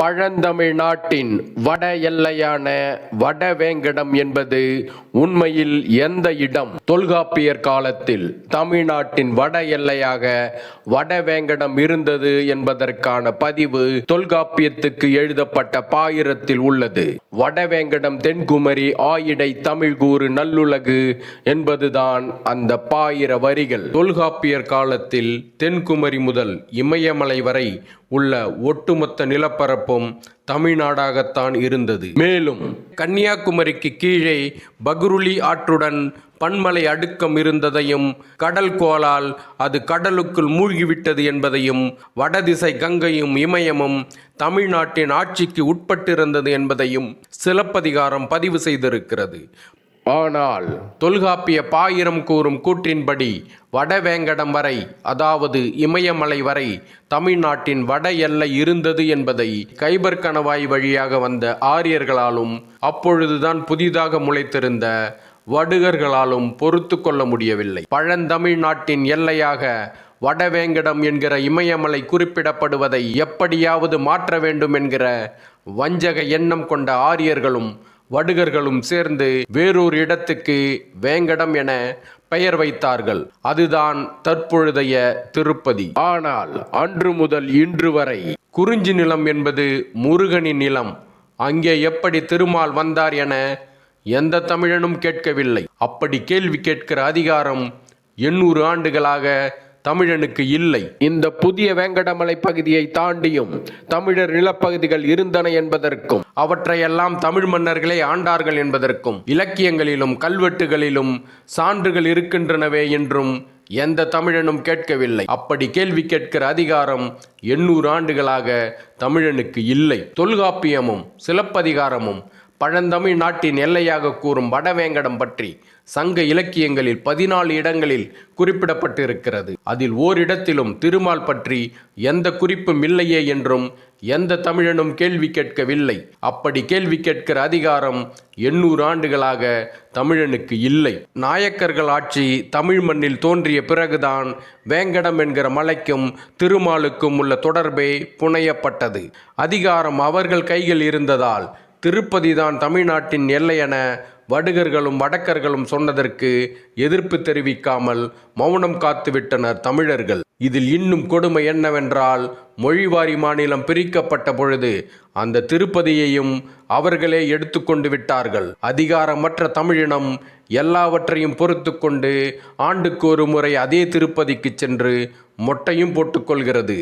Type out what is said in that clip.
பழந்தமிழ்நாட்டின் வட எல்லையான வடவேங்கடம் என்பது உண்மையில் எந்த இடம்? தொல்காப்பியர் காலத்தில் தமிழ்நாட்டின் வட எல்லையாக வடவேங்கடம் இருந்தது என்பதற்கான பதிவு தொல்காப்பியத்துக்கு எழுதப்பட்ட பாயிரத்தில் உள்ளது. வடவேங்கடம் தென்குமரி ஆயிடை தமிழ்கூறு நல்லுலகு என்பதுதான் அந்த பாயிர வரிகள். தொல்காப்பியர் காலத்தில் தென்குமரி முதல் இமயமலை வரை உள்ள ஒட்டுமொத்த நிலப்பரப்பும் தமிழ்நாடாகத்தான் இருந்தது. மேலும் கன்னியாகுமரிக்கு கீழே பகுருளி ஆற்றுடன் பன்மலை அடுக்கம் இருந்ததையும், கடல் கோளால் அது கடலுக்குள் மூழ்கிவிட்டது என்பதையும், வடதிசை கங்கையும் இமயமும் தமிழ்நாட்டின் ஆட்சிக்கு உட்பட்டிருந்தது என்பதையும் சிலப்பதிகாரம் பதிவு செய்திருக்கிறது. ஆனால் தொல்காப்பிய பாயிரம் கூறும் கூற்றின்படி வடவேங்கடம் வரை, அதாவது இமயமலை வரை தமிழ்நாட்டின் வட எல்லை இருந்தது என்பதை கைபர் கணவாய் வழியாக வந்த ஆரியர்களாலும் அப்பொழுதுதான் புதிதாக முளைத்திருந்த வடுகர்களாலும் பொறுத்து கொள்ள முடியவில்லை. பழந்தமிழ்நாட்டின் எல்லையாக வடவேங்கடம் என்கிற இமயமலை குறிப்பிடப்படுவதை எப்படியாவது மாற்ற வேண்டும் என்கிற வஞ்சக எண்ணம் கொண்ட ஆரியர்களும் வடுகர்களும் சேர்ந்து வேறொரு இடத்துக்கு வேங்கடம் என பெயர் வைத்தார்கள். அதுதான் தற்பொழுதைய திருப்பதி. ஆனால் அன்று முதல் இன்று வரை குறிஞ்சி நிலம் என்பது முருகனின் நிலம். அங்கே எப்படி திருமால் வந்தார் என எந்த தமிழனும் கேட்கவில்லை. அப்படி கேள்வி கேட்கிற அதிகாரம் 800 ஆண்டுகளாக தமிழனுக்கு இல்லை. இந்த புதிய வேங்கடமலை பகுதியை தாண்டியும் தமிழர் நிலப்பகுதிகள் இருந்தன என்பதற்கும், அவற்றையெல்லாம் தமிழ் மன்னர்களே ஆண்டார்கள் என்பதற்கும் இலக்கியங்களிலும் கல்வெட்டுகளிலும் சான்றுகள் இருக்கின்றனவே என்றும் எந்த தமிழனும் கேட்கவில்லை. அப்படி கேள்வி கேட்கிற அதிகாரம் 800 ஆண்டுகளாக தமிழனுக்கு இல்லை. தொல்காப்பியமும் சிலப்பதிகாரமும் பழந்தமிழ் நாட்டின் எல்லையாக கூறும் வடவேங்கடம் பற்றி சங்க இலக்கியங்களில் 14 இடங்களில் குறிப்பிடப்பட்டிருக்கிறது. அதில் ஓரிடத்திலும் திருமால் பற்றி எந்த குறிப்பும் இல்லையே என்றும் எந்த தமிழனும் கேள்வி கேட்கவில்லை. அப்படி கேள்வி கேட்கிற அதிகாரம் 800 ஆண்டுகளாக தமிழனுக்கு இல்லை. நாயக்கர்கள் ஆட்சி தமிழ் மண்ணில் தோன்றிய பிறகுதான் வேங்கடம் என்கிற மலைக்கும் திருமாலுக்கும் உள்ள தொடர்பே புனையப்பட்டது. அதிகாரம் அவர்கள் கையில் இருந்ததால் திருப்பதி தான் தமிழ்நாட்டின் எல்லை என வடுகர்களும் வடக்கர்களும் சொன்னதற்கு எதிர்ப்பு தெரிவிக்காமல் மௌனம் காத்துவிட்டனர் தமிழர்கள். இதில் இன்னும் கொடுமை என்னவென்றால், மொழிவாரி மாநிலம் பிரிக்கப்பட்ட பொழுது அந்த திருப்பதியையும் அவர்களே எடுத்துக்கொண்டு விட்டார்கள். அதிகாரமற்ற தமிழினம் எல்லாவற்றையும் பொறுத்து கொண்டு ஆண்டுக்கு ஒரு முறை அதே திருப்பதிக்கு சென்று மொட்டையும் போட்டுக்கொள்கிறது.